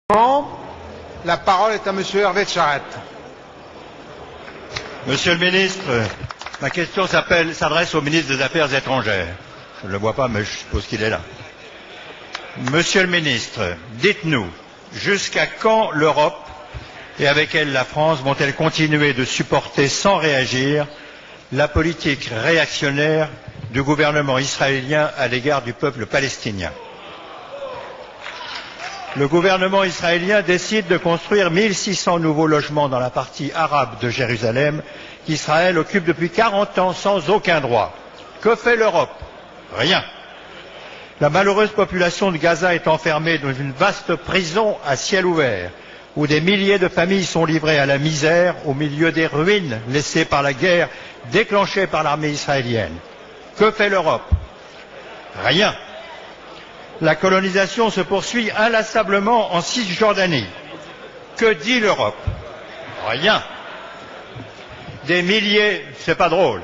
La parole est à Monsieur Hervé de Charette. Monsieur le ministre, ma question s'adresse au ministre des Affaires étrangères. Je ne le vois pas, mais je suppose qu'il est là. Monsieur le ministre, dites-nous, jusqu'à quand l'Europe, et avec elle la France, vont-elles continuer de supporter sans réagir la politique réactionnaire du gouvernement israélien à l'égard du peuple palestinien? Le gouvernement israélien décide de construire 1600 nouveaux logements dans la partie arabe de Jérusalem qu'Israël occupe depuis 40 ans sans aucun droit. Que fait l'Europe? Rien. La malheureuse population de Gaza est enfermée dans une vaste prison à ciel ouvert où des milliers de familles sont livrées à la misère au milieu des ruines laissées par la guerre déclenchée par l'armée israélienne. Que fait l'Europe? Rien. La colonisation se poursuit inlassablement en Cisjordanie. Que dit l'Europe? Rien. Des milliers, c'est pas drôle,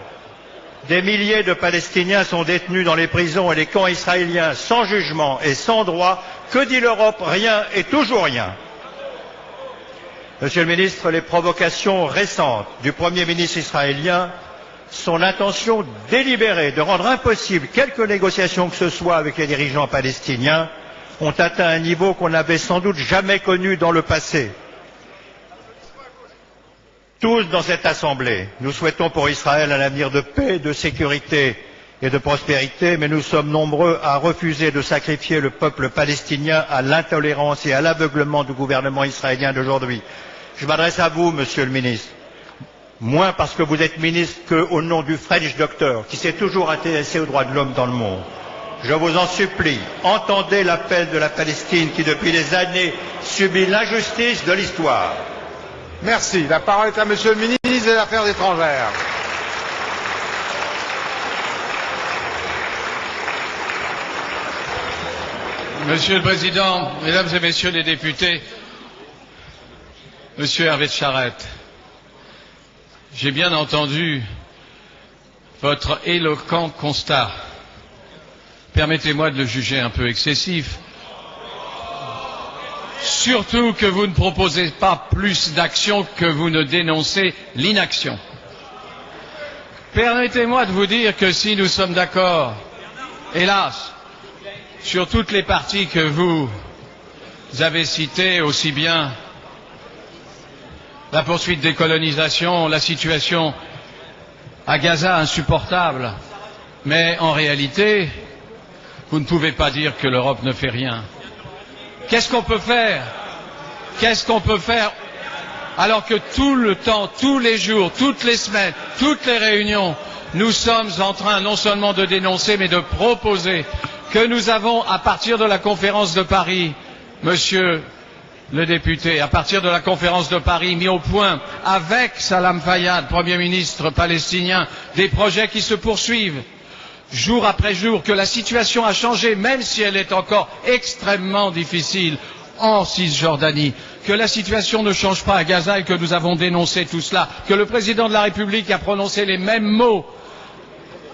des milliers de Palestiniens sont détenus dans les prisons et les camps israéliens sans jugement et sans droit. Que dit l'Europe? Rien et toujours rien. Monsieur le ministre, les provocations récentes du Premier ministre israélien, son intention délibérée de rendre impossible quelque négociation que ce soit avec les dirigeants palestiniens ont atteint un niveau qu'on n'avait sans doute jamais connu dans le passé. Tous dans cette Assemblée, nous souhaitons pour Israël un avenir de paix, de sécurité et de prospérité, mais nous sommes nombreux à refuser de sacrifier le peuple palestinien à l'intolérance et à l'aveuglement du gouvernement israélien d'aujourd'hui. Je m'adresse à vous, Monsieur le ministre. Moins parce que vous êtes ministre qu'au nom du French Doctor, qui s'est toujours intéressé aux droits de l'homme dans le monde. Je vous en supplie, entendez l'appel de la Palestine qui, depuis des années, subit l'injustice de l'histoire. Merci. La parole est à Monsieur le ministre des Affaires étrangères. Monsieur le Président, Mesdames et Messieurs les députés, Monsieur Hervé de Charette, j'ai bien entendu votre éloquent constat. Permettez-moi de le juger un peu excessif. Surtout que vous ne proposez pas plus d'action que vous ne dénoncez l'inaction. Permettez-moi de vous dire que si nous sommes d'accord, hélas, sur toutes les parties que vous avez citées, aussi bien la poursuite des colonisations, la situation à Gaza insupportable, mais en réalité, vous ne pouvez pas dire que l'Europe ne fait rien. Qu'est-ce qu'on peut faire? Qu'est-ce qu'on peut faire alors que tout le temps, tous les jours, toutes les semaines, toutes les réunions, nous sommes en train non seulement de dénoncer, mais de proposer que nous avons, à partir de la conférence de Paris, Monsieur le député, à partir de la conférence de Paris, mis au point avec Salam Fayyad, Premier ministre palestinien, des projets qui se poursuivent jour après jour, que la situation a changé, même si elle est encore extrêmement difficile en Cisjordanie, que la situation ne change pas à Gaza et que nous avons dénoncé tout cela, que le président de la République a prononcé les mêmes mots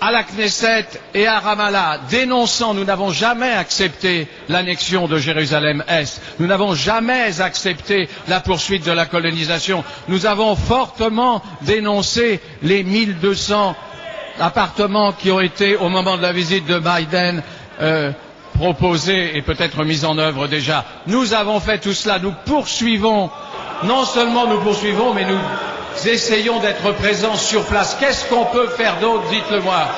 à la Knesset et à Ramallah, dénonçant, nous n'avons jamais accepté l'annexion de Jérusalem-Est, nous n'avons jamais accepté la poursuite de la colonisation, nous avons fortement dénoncé les 1200 appartements qui ont été, au moment de la visite de Biden, proposés et peut-être mis en œuvre déjà. Nous avons fait tout cela, nous poursuivons, non seulement nous poursuivons, mais nous essayons d'être présents sur place. Qu'est-ce qu'on peut faire d'autre? Dites-le-moi.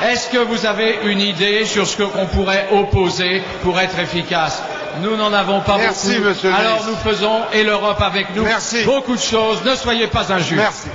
Est-ce que vous avez une idée sur ce qu'on pourrait opposer pour être efficace? Nous n'en avons pas beaucoup. Monsieur le Alors ministre. nous faisons, et l'Europe avec nous, Merci. beaucoup de choses. Ne soyez pas injustes. Merci.